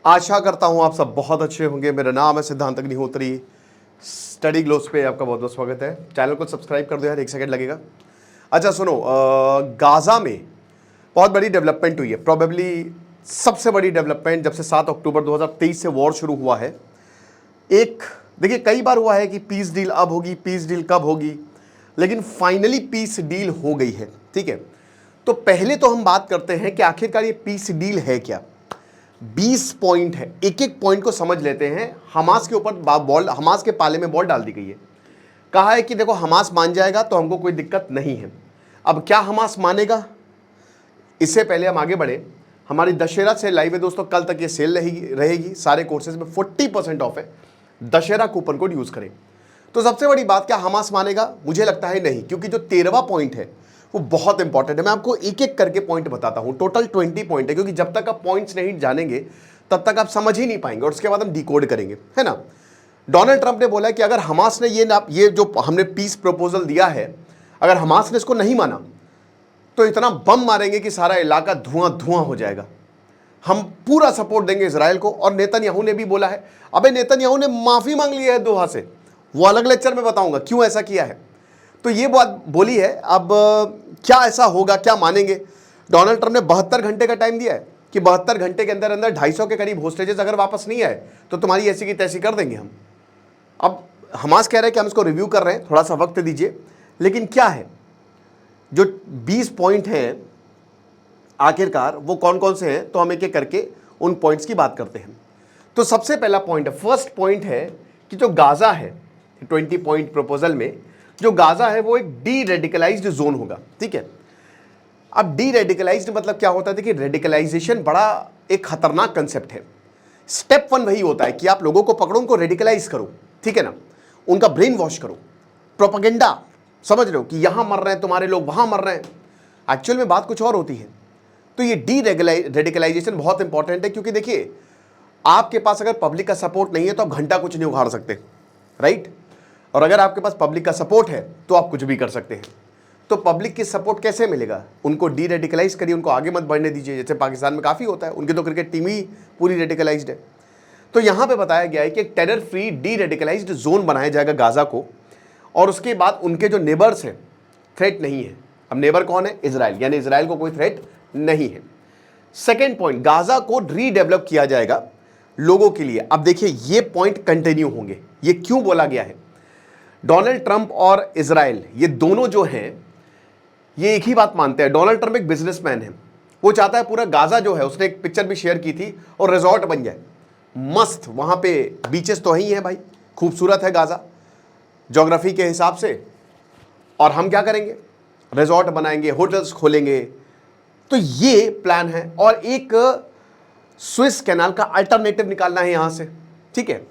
आशा करता हूं आप सब बहुत अच्छे होंगे। मेरा नाम है सिद्धांत अग्निहोत्री। स्टडी ग्लोस पे आपका बहुत बहुत स्वागत है। चैनल को सब्सक्राइब कर दो यार, 1 सेकंड लगेगा। अच्छा सुनो, गाजा में बहुत बड़ी डेवलपमेंट हुई है। प्रोबेबली सबसे बड़ी डेवलपमेंट जब से 7 अक्टूबर 2023 से वॉर शुरू हुआ है। एक देखिए, कई बार हुआ है कि पीस डील अब होगी, पीस डील कब होगी, लेकिन फाइनली पीस डील हो गई है। ठीक है, तो पहले तो हम बात करते हैं कि आखिरकार ये पीस डील है क्या। 20 पॉइंट है, एक एक पॉइंट को समझ लेते हैं। हमास के ऊपर बॉल, हमास के पाले में बॉल डाल दी गई है। कहा है कि देखो हमास मान जाएगा तो हमको कोई दिक्कत नहीं है। अब क्या हमास मानेगा, इससे पहले हम आगे बढ़े, हमारी दशहरा सेल लाइव है दोस्तों। कल तक ये सेल रहेगी। सारे कोर्सेज में 40% ऑफ है। दशहरा कूपन कोड यूज करें। तो सबसे बड़ी बात, क्या हमास मानेगा? मुझे लगता है नहीं, क्योंकि जो 13वां पॉइंट है वो बहुत इंपॉर्टेंट है। मैं आपको एक एक करके पॉइंट बताता हूं। टोटल 20 पॉइंट है, क्योंकि जब तक आप पॉइंट्स नहीं जानेंगे तब तक आप समझ ही नहीं पाएंगे, और उसके बाद हम डिकोड करेंगे, है ना। डोनाल्ड ट्रंप ने बोला कि अगर हमास ने ये जो हमने पीस प्रपोजल दिया है, अगर हमास ने इसको नहीं माना तो इतना बम मारेंगे कि सारा इलाका धुआं धुआं हो जाएगा। हम पूरा सपोर्ट देंगे इजराइल को। और नेतन्याहू ने भी बोला है। अबे नेतन्याहू ने माफी मांग ली है दोहा से, वो अलग लेक्चर में बताऊंगा क्यों ऐसा किया है। तो ये बात बोली है। अब क्या ऐसा होगा, क्या मानेंगे? डोनाल्ड ट्रंप ने 72 घंटे का टाइम दिया है कि 72 घंटे के अंदर अंदर 250 के करीब होस्टेजेस अगर वापस नहीं आए तो तुम्हारी ऐसी की तैसी कर देंगे हम। अब हमास कह रहे हैं कि हम इसको रिव्यू कर रहे हैं, थोड़ा सा वक्त दीजिए। लेकिन क्या है जो 20 पॉइंट हैं आखिरकार वो कौन कौन से हैं, तो हम एक एक करके उन पॉइंट्स की बात करते हैं। तो सबसे पहला पॉइंट है, फर्स्ट पॉइंट है कि जो गाजा है 20 पॉइंट प्रपोजल में, जो गाजा है वो एक डी रेडिकलाइज्ड जोन होगा। ठीक है, अब डी रेडिकलाइज्ड मतलब क्या होता है? देखिए, रेडिकलाइजेशन बड़ा एक खतरनाक कंसेप्ट है। स्टेप 1 वही होता है कि आप लोगों को पकड़ो, उनको रेडिकलाइज करो, ठीक है ना, उनका ब्रेन वॉश करो। प्रोपेगेंडा, समझ रहे हो कि यहां मर रहे हैं तुम्हारे लोग, वहां मर रहे हैं। एक्चुअल में बात कुछ और होती है। तो ये डी रेडिकलाइजेशन बहुत इंपॉर्टेंट है, क्योंकि देखिए आपके पास अगर पब्लिक का सपोर्ट नहीं है तो आप घंटा कुछ नहीं उखाड़ सकते, राइट। और अगर आपके पास पब्लिक का सपोर्ट है तो आप कुछ भी कर सकते हैं। तो पब्लिक की सपोर्ट कैसे मिलेगा? उनको डी रेडिकलाइज करिए, उनको आगे मत बढ़ने दीजिए। जैसे पाकिस्तान में काफ़ी होता है, उनकी तो क्रिकेट टीम ही पूरी रेडिकलाइज्ड है। तो यहाँ पे बताया गया है कि एक terror free D radicalised zone बनाया जाएगा गाजा को, और उसके बाद उनके जो नेबर्स हैं, थ्रेट नहीं है। अब नेबर कौन है? इजराइल, यानी इजराइल को कोई थ्रेट नहीं है। सेकेंड पॉइंट, गाजा को रीडेवलप किया जाएगा लोगों के लिए। अब देखिए ये पॉइंट कंटिन्यू होंगे। ये क्यों बोला गया है? डोनाल्ड ट्रंप और इजराइल ये दोनों जो हैं ये एक ही बात मानते हैं। डोनाल्ड ट्रंप एक बिजनेसमैन है, वो चाहता है पूरा गाजा जो है, उसने एक पिक्चर भी शेयर की थी, और रिजॉर्ट बन जाए मस्त। वहां पे बीचेस तो ही है भाई, खूबसूरत है गाजा ज्योग्राफी के हिसाब से। और हम क्या करेंगे? रिजॉर्ट बनाएंगे, होटल्स खोलेंगे। तो ये प्लान है। और एक स्विस कैनाल का अल्टरनेटिव निकालना है यहां से, ठीक है।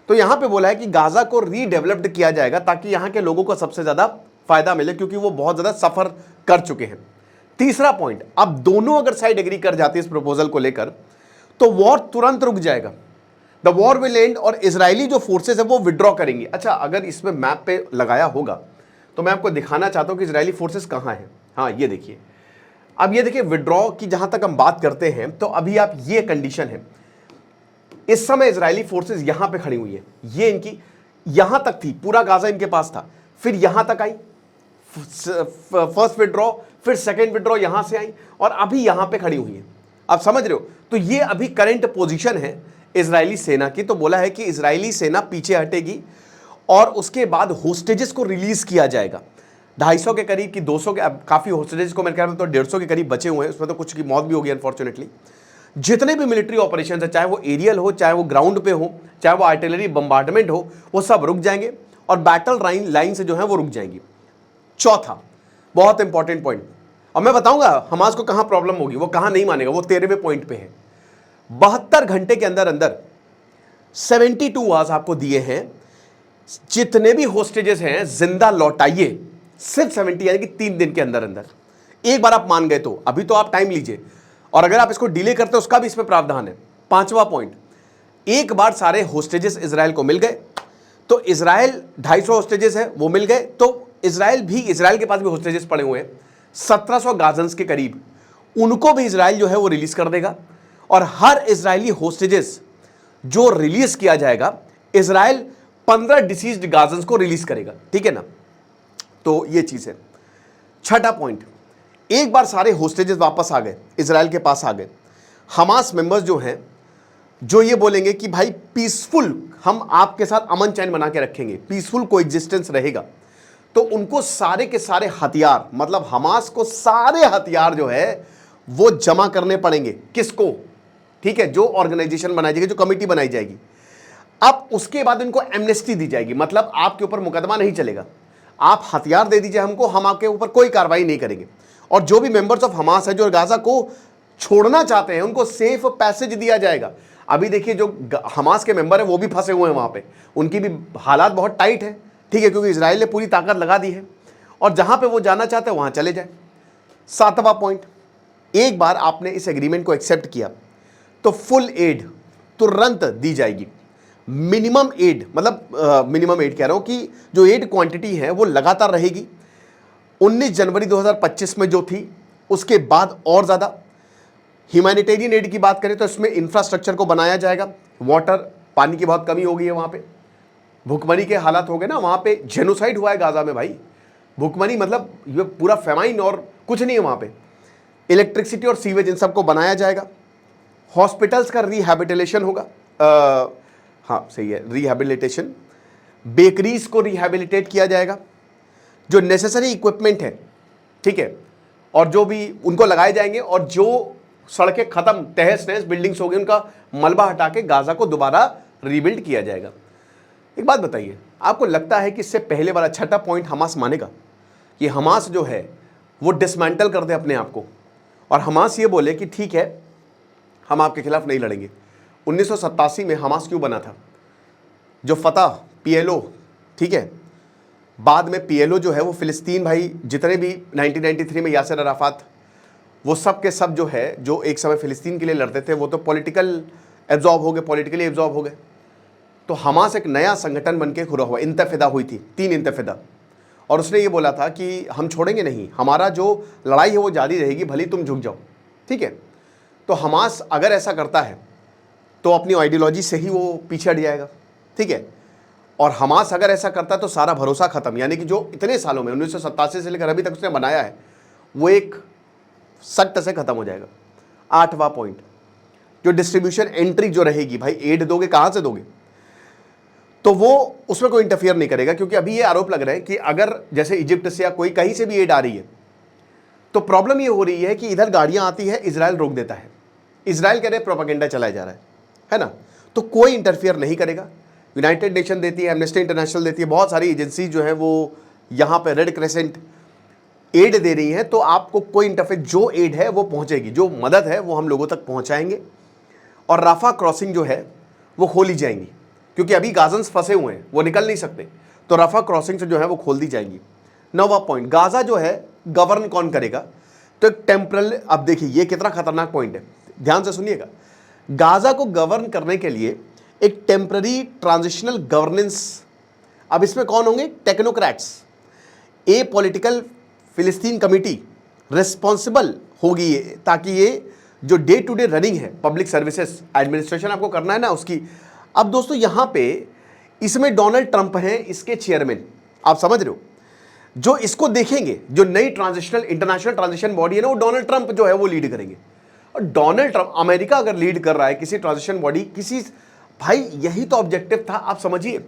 तो यहां पे बोला है कि गाजा को रीडेवलप्ड किया जाएगा ताकि यहां के लोगों को सबसे ज्यादा फायदा मिले, क्योंकि वो बहुत ज्यादा सफर कर चुके हैं। तीसरा पॉइंट, अब दोनों अगर साइड एग्री कर जाती है इस प्रपोजल को लेकर तो वॉर तुरंत रुक जाएगा। द वॉर विल एंड, और इजरायली जो फोर्सेस है वो विड्रॉ करेंगी। अच्छा, अगर इसमें मैप पे लगाया होगा तो मैं आपको दिखाना चाहता हूं कि इजरायली फोर्सेस कहां हैं। हाँ, ये देखिए। अब ये देखिए, विड्रॉ की जहां तक हम बात करते हैं तो अभी आप ये कंडीशन है, इस समय इजरायली फोर्सेस यहां पे खड़ी हुई है। ये इनकी यहां तक थी, पूरा गाजा इनके पास था, फिर यहां तक आई फर्स्ट विड्रॉ, फिर सेकंड विड्रॉ यहां से आई, और अभी यहां पे खड़ी हुई है। आप समझ रहे हो? तो ये अभी करंट पोजीशन है इजरायली सेना की। तो बोला है कि इजरायली सेना पीछे हटेगी और उसके बाद होस्टेजेस को रिलीज किया जाएगा। 250 के करीब की 200 के, अब काफी होस्टेजेस को मेरे ख्याल में तो 150 के करीब बचे हुए हैं। उसमें तो कुछ की मौत भी होगी अनफॉर्चुनेटली। जितने भी मिलिट्री ऑपरेशन है, चाहे वो एरियल हो, चाहे वो ग्राउंड पे हो, चाहे वो आर्टिलरी बम्बार्डमेंट हो, वो सब रुक जाएंगे और बैटल लाइन से जो है वो रुक जाएंगी। चौथा बहुत इंपॉर्टेंट पॉइंट, अब मैं बताऊंगा हमास को कहां प्रॉब्लम होगी, वो कहां नहीं मानेगा, वो 13वें पॉइंट पे है। 72 घंटे के अंदर अंदर 72 आवर्स आपको दिए हैं, जितने भी होस्टेजेस हैं जिंदा लौटाइए। सिर्फ 70, यानी कि 3 दिन के अंदर अंदर। एक बार आप मान गए तो अभी तो आप टाइम लीजिए, और अगर आप इसको डिले करते हो उसका भी इसमें प्रावधान है। 5वां पॉइंट, एक बार सारे होस्टेजेस इजराइल को मिल गए तो इजराइल 250 होस्टेजेस है वो मिल गए तो इजराइल के पास भी होस्टेजेस पड़े हुए हैं 1700 गाजन्स के करीब, उनको भी इजराइल जो है वो रिलीज कर देगा। और हर इजरायली होस्टेजेस जो रिलीज किया जाएगा, इजराइल 15 डिसीज्ड गाजन्स को रिलीज करेगा, ठीक है ना। तो ये चीज है। छठा पॉइंट, एक बार सारे होस्टेजेस वापस आ गए, इजराइल के पास आ गए, हमास मेंबर्स जो हैं, जो ये बोलेंगे कि भाई पीसफुल, हम आपके साथ अमन चैन बना के रखेंगे, पीसफुल कोएग्जिस्टेंस रहेगा, तो उनको सारे के सारे हथियार, मतलब हमास को सारे हथियार जो है वो जमा करने पड़ेंगे। किसको? ठीक है, जो ऑर्गेनाइजेशन बनाई जाएगी, जो कमेटी बनाई जाएगी। अब उसके बाद इनको एमनेस्टी दी जाएगी, मतलब आपके ऊपर मुकदमा नहीं चलेगा, आप हथियार दे दीजिए हमको, हम आपके ऊपर कोई कार्रवाई नहीं करेंगे। और जो भी मेंबर्स ऑफ हमास है जो गाजा को छोड़ना चाहते हैं, उनको सेफ पैसेज दिया जाएगा। अभी देखिए जो हमास के मेंबर है वो भी फंसे हुए हैं वहां पे, उनकी भी हालात बहुत टाइट है, ठीक है, क्योंकि इजराइल ने पूरी ताकत लगा दी है, और जहां पे वो जाना चाहते हैं वहां चले जाए। सातवां पॉइंट, एक बार आपने इस एग्रीमेंट को एक्सेप्ट किया तो फुल एड तुरंत दी जाएगी। मिनिमम एड, मतलब मिनिमम एड कह रहा हूं कि जो एड क्वांटिटी है वो लगातार रहेगी। 19 जनवरी 2025 में जो थी, उसके बाद और ज्यादा। ह्यूमैनिटेरियन एड की बात करें तो इसमें इंफ्रास्ट्रक्चर को बनाया जाएगा, वाटर, पानी की बहुत कमी हो गई है वहां पे, भूखमरी के हालात हो गए ना, वहां पे जेनोसाइड हुआ है गाजा में भाई, भूखमरी मतलब ये पूरा फेमाइन और कुछ नहीं है वहां पे। इलेक्ट्रिसिटी और सीवेज इन सबको बनाया जाएगा। हॉस्पिटल्स का रिहैबिलिटेशन होगा, हाँ सही है, रिहैबिलिटेशन। बेकरीज को रिहैबिलिटेट किया जाएगा, जो नेसेसरी इक्विपमेंट है, ठीक है, और जो भी उनको लगाए जाएंगे, और जो सड़कें खत्म, तहस नहस बिल्डिंग्स हो गई, उनका मलबा हटा के गाजा को दोबारा रीबिल्ड किया जाएगा। एक बात बताइए, आपको लगता है कि इससे पहले वाला छठा पॉइंट हमास मानेगा कि हमास जो है वो डिसमेंटल कर दे अपने आप को, और हमास ये बोले कि ठीक है हम आपके खिलाफ नहीं लड़ेंगे? 1987 में हमास क्यों बना था? जो फतह पीएलओ, ठीक है, बाद में पीएलओ जो है वो फिलिस्तीन, भाई जितने भी 1993 में यासिर अराफात, वो सब के सब जो है, जो एक समय फिलिस्तीन के लिए लड़ते थे, वो तो पॉलिटिकल एब्जॉर्ब हो गए, पॉलिटिकली एब्जॉर्ब हो गए। तो हमास एक नया संगठन बन के खुला हुआ, इंतफिदा हुई थी, 3 इंतफिदा, और उसने ये बोला था कि हम छोड़ेंगे नहीं, हमारा जो लड़ाई है वो जारी रहेगी, भले तुम झुक जाओ, ठीक है। तो हमास अगर ऐसा करता है तो अपनी आइडियोलॉजी से ही वो पीछे हट जाएगा, ठीक है, और हमास अगर ऐसा करता है तो सारा भरोसा खत्म, यानी कि जो इतने सालों में 1987 से लेकर अभी तक उसने बनाया है वो एक सख्त से खत्म हो जाएगा। 8वां पॉइंट, जो डिस्ट्रीब्यूशन एंट्री जो रहेगी, भाई एड दोगे कहां से दोगे, तो वो उसमें कोई इंटरफियर नहीं करेगा, क्योंकि अभी ये आरोप लग रहा है कि अगर जैसे इजिप्ट से या कोई कहीं से भी एड आ रही है, तो प्रॉब्लम ये हो रही है कि इधर गाड़ियां आती है, इजराइल रोक देता है, इजराइल कह रहे प्रोपेगेंडा चलाया जा रहा है ना, तो कोई इंटरफियर नहीं करेगा। यूनाइटेड नेशन देती है, एमनेस्टी इंटरनेशनल देती है, बहुत सारी एजेंसी जो है वो यहाँ पे रेड क्रेसेंट एड दे रही है, तो आपको कोई इंटरफेयर, जो एड है वो पहुंचेगी, जो मदद है वो हम लोगों तक पहुंचाएंगे, और राफा क्रॉसिंग जो है वो खोली जाएंगी, क्योंकि अभी गाजन्स फंसे हुए हैं, वो निकल नहीं सकते, तो राफा क्रॉसिंग से जो है वो खोल दी जाएंगी। 9वां पॉइंट, गाजा जो है गवर्न कौन करेगा, तो एक टेम्परल, अब देखिए ये कितना खतरनाक पॉइंट है, ध्यान से सुनिएगा। गाजा को गवर्न करने के लिए एक टेम्पररी ट्रांजिशनल गवर्नेंस, अब इसमें कौन होंगे, टेक्नोक्रेट्स, ए पॉलिटिकल फिलिस्तीन कमिटी रिस्पॉन्सिबल होगी ये, ताकि ये जो डे टू डे रनिंग है, पब्लिक सर्विसेज एडमिनिस्ट्रेशन आपको करना है ना उसकी। अब दोस्तों यहां पे इसमें डोनाल्ड ट्रंप हैं इसके चेयरमैन, आप समझ रहे हो, जो इसको देखेंगे, जो नई ट्रांजिशनल इंटरनेशनल ट्रांजिशन बॉडी है ना, वो डोनाल्ड ट्रंप जो है वो लीड करेंगे। और डोनाल्ड ट्रंप, अमेरिका अगर लीड कर रहा है किसी ट्रांजिशन बॉडी, किसी, भाई यही तो ऑब्जेक्टिव था, आप समझिए,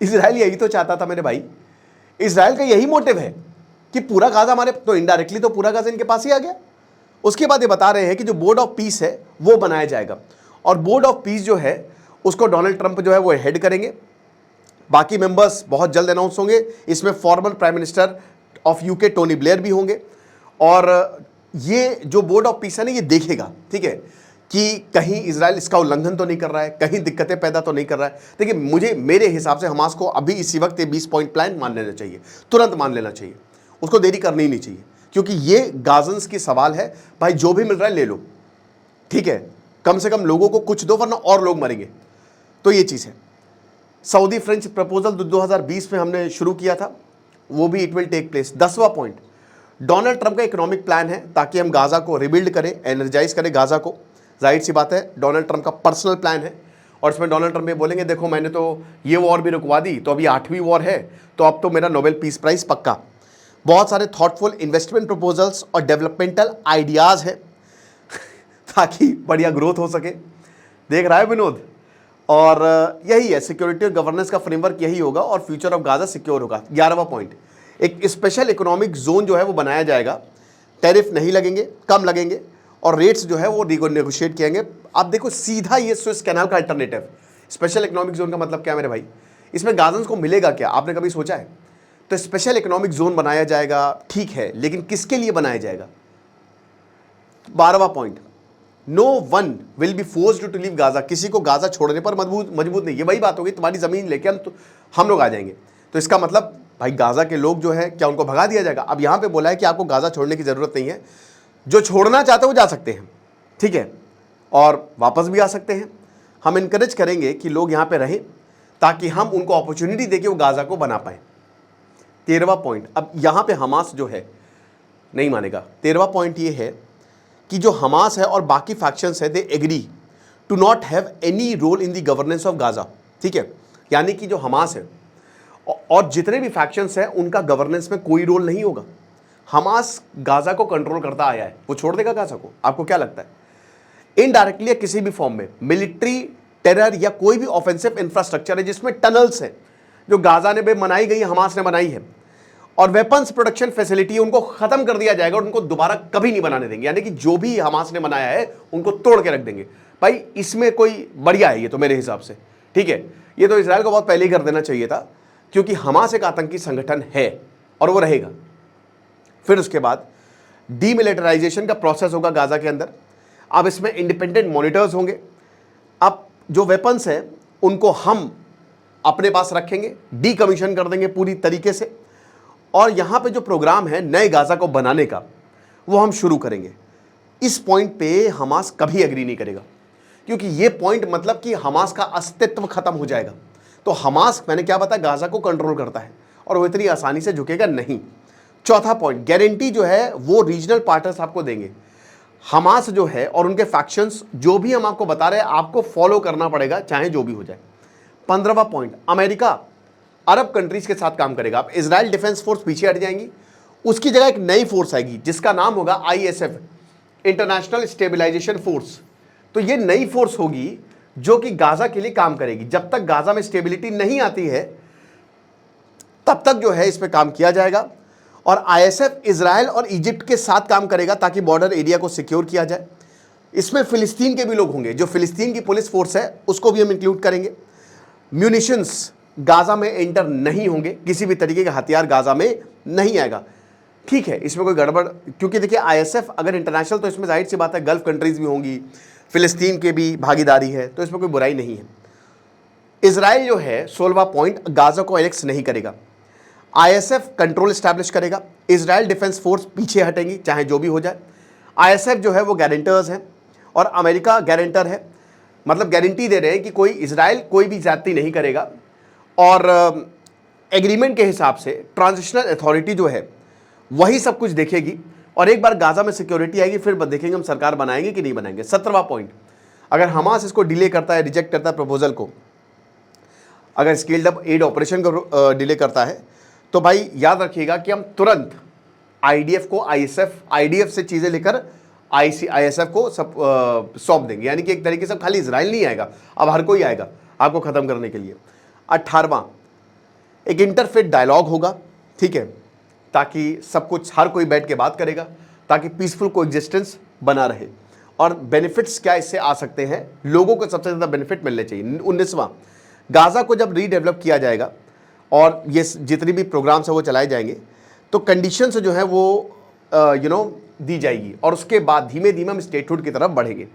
इजराइल यही तो चाहता था मेरे भाई, इजराइल का यही मोटिव है कि पूरा गाजा हमारे, तो इनडायरेक्टली तो पूरा गाजा इनके पास ही आ गया। उसके बाद ये बता रहे हैं कि जो बोर्ड ऑफ पीस है वो बनाया जाएगा, और बोर्ड ऑफ पीस जो है उसको डोनाल्ड ट्रंप जो है वो हेड करेंगे। बाकी मेंबर्स बहुत जल्द अनाउंस होंगे, इसमें former prime minister of UK Tony Blair भी होंगे, और ये जो बोर्ड ऑफ पीस है ना, ये देखेगा, ठीक है, कि कहीं इजराइल इसका उल्लंघन तो नहीं कर रहा है, कहीं दिक्कतें पैदा तो नहीं कर रहा है। देखिए मुझे, मेरे हिसाब से हमास को अभी इसी वक्त 20 पॉइंट प्लान मान लेना चाहिए, तुरंत मान लेना चाहिए, उसको देरी करनी ही नहीं चाहिए, क्योंकि ये गाजन्स की सवाल है, भाई जो भी मिल रहा है ले लो, ठीक है, कम से कम लोगों को कुछ दो, वरना और लोग मरेंगे। तो ये चीज़ है। सऊदी फ्रेंच प्रपोजल 2020 में हमने शुरू किया था, वो भी इट विल टेक प्लेस। 10वां पॉइंट, डोनाल्ड ट्रंप का इकोनॉमिक प्लान है ताकि हम गाजा को रिबिल्ड करें, एनर्जाइज करें गाजा को, जाहिर सी बात है डोनाल्ड ट्रंप का पर्सनल प्लान है, और इसमें डोनाल्ड ट्रंप ये बोलेंगे देखो मैंने तो ये वॉर भी रुकवा दी, तो अभी 8वीं वॉर है, तो अब तो मेरा नोबेल पीस प्राइज पक्का। बहुत सारे थॉटफुल इन्वेस्टमेंट प्रपोजल्स और डेवलपमेंटल आइडियाज़ है ताकि बढ़िया ग्रोथ हो सके। देख रहा है विनोद? और यही है सिक्योरिटी और गवर्नेंस का फ्रेमवर्क, यही होगा और फ्यूचर ऑफ गाजा सिक्योर होगा। 11वां पॉइंट, एक स्पेशल इकोनॉमिक जोन जो है वो बनाया जाएगा, टैरिफ नहीं लगेंगे, कम लगेंगे, और रेट्स जो है वो नेगोशिएट किएंगे। आप देखो सीधा ये स्विस कैनाल का अल्टरनेटिव। स्पेशल इकोनॉमिक जोन का मतलब क्या है मेरे भाई? इसमें गाजन्स को मिलेगा क्या, आपने कभी सोचा है? तो स्पेशल इकोनॉमिक जोन बनाया जाएगा, ठीक है, लेकिन किसके लिए बनाया जाएगा? 12वां point, no one will be forced to leave Gaza, किसी को गाजा छोड़ने पर मजबूत नहीं। ये वही बात होगी, तुम्हारी जमीन लेके हम लोग आ जाएंगे, तो इसका मतलब भाई गाजा के लोग जो है क्या उनको भगा दिया जाएगा? अब यहां पे बोला है कि आपको गाजा छोड़ने की जरूरत नहीं है, जो छोड़ना चाहते हो वो जा सकते हैं, ठीक है, और वापस भी आ सकते हैं। हम इनकरेज करेंगे कि लोग यहां पे रहें ताकि हम उनको अपॉर्चुनिटी देके वो गाजा को बना पाए। 13वां पॉइंट, अब यहां पे हमास जो है नहीं मानेगा। 13वां पॉइंट ये है कि जो हमास है और बाकी फैक्शंस है, they agree to not have any role in the governance of Gaza, ठीक है, यानी कि जो हमास है और जितने भी फैक्शंस हैं उनका गवर्नेंस में कोई रोल नहीं होगा। हमास गाजा को कंट्रोल करता आया है, वो छोड़ देगा गाजा को? आपको क्या लगता है? इनडायरेक्टली या किसी भी फॉर्म में मिलिट्री, टेरर या कोई भी ऑफेंसिव इंफ्रास्ट्रक्चर है जिसमें टनल्स है जो गाजा ने बनाई गई, हमास ने बनाई है, और वेपन्स प्रोडक्शन फैसिलिटी, उनको खत्म कर दिया जाएगा और उनको दोबारा कभी नहीं बनाने देंगे। यानी कि जो भी हमास ने बनाया है उनको तोड़ के रख देंगे। भाई इसमें कोई बढ़िया है ये तो मेरे हिसाब से, ठीक है। ये तो इजराइल को बहुत पहले ही कर देना चाहिए था, क्योंकि हमास एक आतंकी संगठन है और वो रहेगा। फिर उसके बाद डीमिलिटराइजेशन का प्रोसेस होगा गाजा के अंदर। अब इसमें इंडिपेंडेंट मॉनिटर्स होंगे। अब जो वेपन्स हैं उनको हम अपने पास रखेंगे, डीकमीशन कर देंगे पूरी तरीके से, और यहां पे जो प्रोग्राम है नए गाजा को बनाने का वो हम शुरू करेंगे। इस पॉइंट पे हमास कभी एग्री नहीं करेगा, क्योंकि ये पॉइंट मतलब कि हमास का अस्तित्व खत्म हो जाएगा। तो हमास, मैंने क्या बताया, गाजा को कंट्रोल करता है और वो इतनी आसानी से झुकेगा नहीं। चौथा पॉइंट, गारंटी जो है वो रीजनल पार्टनर्स आपको देंगे। हमास जो है और उनके फैक्शंस जो भी हम आपको बता रहे हैं आपको फॉलो करना पड़ेगा, चाहे जो भी हो जाए। 15वां पॉइंट, अमेरिका अरब कंट्रीज के साथ काम करेगा। अब इजराइल डिफेंस फोर्स पीछे हट जाएंगी, उसकी जगह एक नई फोर्स आएगी जिसका नाम होगा ISF, इंटरनेशनल स्टेबलाइजेशन फोर्स। तो ये नई फोर्स होगी जो कि गाजा के लिए काम करेगी। जब तक गाजा में स्टेबिलिटी नहीं आती है तब तक जो है इस पे काम किया जाएगा। और ISF इजराइल और इजिप्ट के साथ काम करेगा ताकि बॉर्डर एरिया को सिक्योर किया जाए। इसमें फिलिस्तीन के भी लोग होंगे, जो फिलिस्तीन की पुलिस फोर्स है उसको भी हम इंक्लूड करेंगे। म्यूनिशंस गाजा में एंटर नहीं होंगे, किसी भी तरीके का हथियार गाजा में नहीं आएगा, ठीक है। इसमें कोई गड़बड़, क्योंकि देखिए ISF अगर इंटरनेशनल, तो इसमें जाहिर सी बात है गल्फ कंट्रीज भी होंगी, फिलिस्तीन के भी भागीदारी है, तो इसमें कोई बुराई नहीं है। इजराइल जो है 16वां पॉइंट, गाजा को एनेक्स नहीं करेगा। ISF कंट्रोल स्टैब्लिश करेगा, इजराइल डिफेंस फोर्स पीछे हटेंगी चाहे जो भी हो जाए। ISF जो है वो गारंटर्स हैं और अमेरिका गारंटर है, मतलब गारंटी दे रहे हैं कि कोई इजराइल कोई भी ज्यादती नहीं करेगा। और एग्रीमेंट के हिसाब से ट्रांजिशनल अथॉरिटी जो है वही सब कुछ देखेगी, और एक बार गाजा में सिक्योरिटी आएगी फिर देखेंगे हम सरकार बनाएंगे कि नहीं बनाएंगे। 17वां पॉइंट, अगर हमास इसको डिले करता है, रिजेक्ट करता है प्रपोजल को, अगर स्केल्ड अप एड ऑपरेशन को डिले करता है, तो भाई याद रखिएगा कि हम तुरंत IDF को IDF से चीज़ें लेकर ISF को सब सौंप देंगे। यानी कि एक तरीके से खाली इजराइल नहीं आएगा, अब हर कोई आएगा आपको ख़त्म करने के लिए। 18वां, एक इंटरफेथ डायलॉग होगा, ठीक है, ताकि सब कुछ हर कोई बैठ के बात करेगा ताकि पीसफुल कोएग्जिस्टेंस बना रहे। और बेनिफिट्स क्या इससे आ सकते हैं, लोगों को सबसे ज़्यादा बेनिफिट मिलने चाहिए। 19वां, गाजा को जब रीडेवलप किया जाएगा और ये जितनी भी प्रोग्राम्स है वो चलाए जाएंगे, तो कंडीशंस जो है वो दी जाएगी, और उसके बाद धीमे धीमे हम स्टेटहुड की तरफ बढ़ेंगे।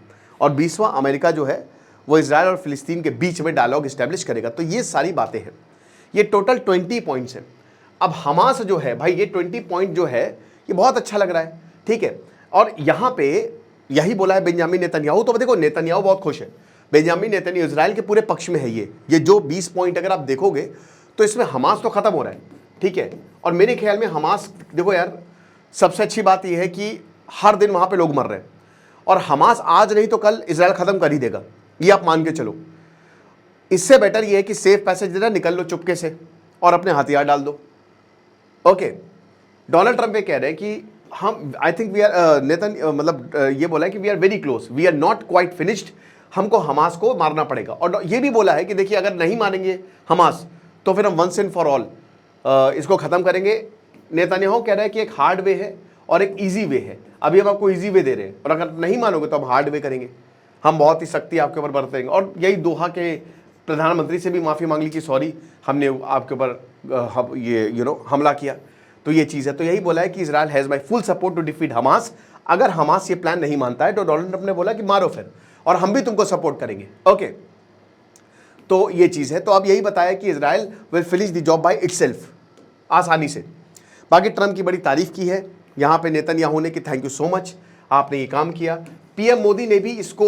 और 20वां, अमेरिका जो है वो इजराइल और फिलिस्तीन के बीच में डायलॉग इस्टेब्लिश करेगा। तो ये सारी बातें हैं, ये टोटल 20 पॉइंट्स हैं। अब हमास जो है भाई, ये 20 पॉइंट जो है ये बहुत अच्छा लग रहा है, ठीक है। और यहाँ पे यही बोला है बेंजामिन नेतन्याहू, तो देखो नेतन्याहू बहुत खुश है। बेंजामिन नेतन्याहू इजराइल के पूरे पक्ष में है। ये जो 20 पॉइंट अगर आप देखोगे तो इसमें हमास तो खत्म हो रहा है, ठीक है। और मेरे ख्याल में हमास, देखो यार, सबसे अच्छी बात यह है कि हर दिन वहाँ पे लोग मर रहे हैं, और हमास आज नहीं तो कल इजराइल खत्म कर ही देगा, ये आप मान के चलो। इससे बेटर ये है कि सेफ पैसेज देना, निकल लो चुपके से और अपने हथियार डाल दो। ओके, डोनाल्ड ट्रंप ये कह रहे हैं कि हम, आई थिंक वी आर, नेतन मतलब ये बोला है कि we are very close, we are not quite finished, हमको हमास को मारना पड़ेगा। और ये भी बोला है कि देखिए अगर नहीं मानेंगे हमास तो फिर हम वंस एंड फॉर ऑल इसको खत्म करेंगे। नेतन्याहू कह रहा है कि एक हार्ड वे है और एक ईजी वे है, अभी हम आपको ईजी वे दे रहे हैं और अगर नहीं मानोगे तो हम हार्ड वे करेंगे, हम बहुत ही सख्ती आपके ऊपर बरतेंगे। और यही दोहा के प्रधानमंत्री से भी माफ़ी मांग ली कि सॉरी हमने आपके ऊपर ये हमला किया, तो ये चीज़ है। तो यही बोला है कि Israel has my full support to defeat Hamas. अगर हमास ये प्लान नहीं मानता है तो डोनाल्ड ट्रंप ने बोला कि मारो फिर, और हम भी तुमको सपोर्ट करेंगे। ओके, तो ये चीज़ है। तो अब यही बताया कि Israel will finish the job by itself, आसानी से। बाकी ट्रंप की बड़ी तारीफ की है यहाँ पे नेतन्याहू ने कि थैंक यू सो मच, आपने ये काम किया। पीएम मोदी ने भी इसको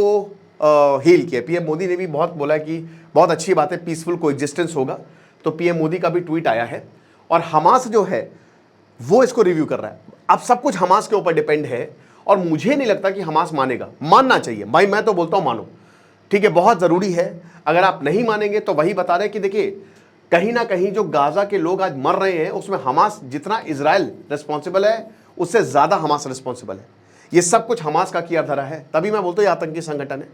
हेल किया। पीएम मोदी ने भी बहुत बोला कि बहुत अच्छी बात है, पीसफुल कोएग्जिस्टेंस होगा। तो पीएम मोदी का भी ट्वीट आया है और हमास जो है वो इसको रिव्यू कर रहा है। अब सब कुछ हमास के ऊपर डिपेंड है और मुझे नहीं लगता कि हमास मानेगा। मानना चाहिए भाई, मैं तो बोलता हूं मानो, ठीक है, बहुत ज़रूरी है। अगर आप नहीं मानेंगे तो वही बता रहे हैं कि देखिए कहीं ना कहीं जो गाजा के लोग आज मर रहे हैं उसमें हमास, जितना इजराइल रिस्पॉन्सिबल है उससे ज़्यादा हमास रिस्पॉन्सिबल है। ये सब कुछ हमास का किया धरा है, तभी मैं बोलता हूँ ये आतंकी संगठन है।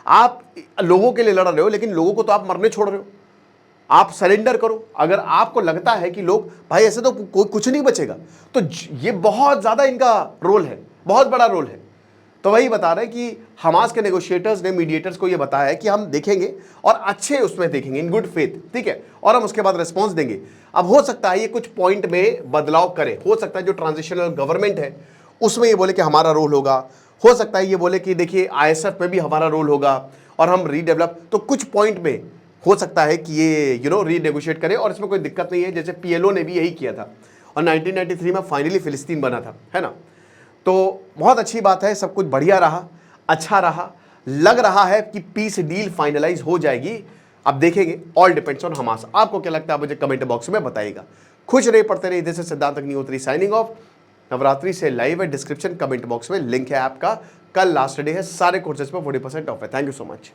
आप लोगों के लिए लड़ रहे हो लेकिन लोगों को तो आप मरने छोड़ रहे हो। आप सरेंडर करो। अगर आपको लगता है कि लोग भाई ऐसे तो कोई कुछ नहीं बचेगा, तो ये बहुत ज़्यादा इनका रोल है, बहुत बड़ा रोल है। तो वही बता रहे हैं कि हमास के नेगोशिएटर्स ने मीडिएटर्स को ये बताया है कि हम देखेंगे और अच्छे उसमें देखेंगे, इन गुड फेथ, ठीक है, और हम उसके बाद रिस्पॉन्स देंगे। अब हो सकता है ये कुछ पॉइंट में बदलाव करे, हो सकता है जो ट्रांजिशनल गवर्नमेंट है उसमें ये बोले कि हमारा रोल होगा, हो सकता है ये बोले कि देखिए ISF में भी हमारा रोल होगा और हम रीडेवलप, तो कुछ पॉइंट में हो सकता है कि ये रीनेगोशिएट करें और इसमें कोई दिक्कत नहीं है। जैसे PLO ने भी यही किया था और 1993 में फाइनली फिलिस्तीन बना था, है ना। तो बहुत अच्छी बात है, सब कुछ बढ़िया रहा, अच्छा रहा, लग रहा है कि पीस डील फाइनलाइज हो जाएगी। अब देखेंगे, ऑल डिपेंड्स ऑन हमास। आपको क्या लगता है मुझे कमेंट बॉक्स में बताइएगा। खुश रहिए, पढ़ते रहिए। इधर से सिद्धांत अग्निहोत्री साइनिंग ऑफ। नवरात्रि से लाइव है, डिस्क्रिप्शन कमेंट बॉक्स में लिंक है आपका। कल लास्ट डे है, सारे कोर्सेज पर 40% ऑफ है। Thank you so much.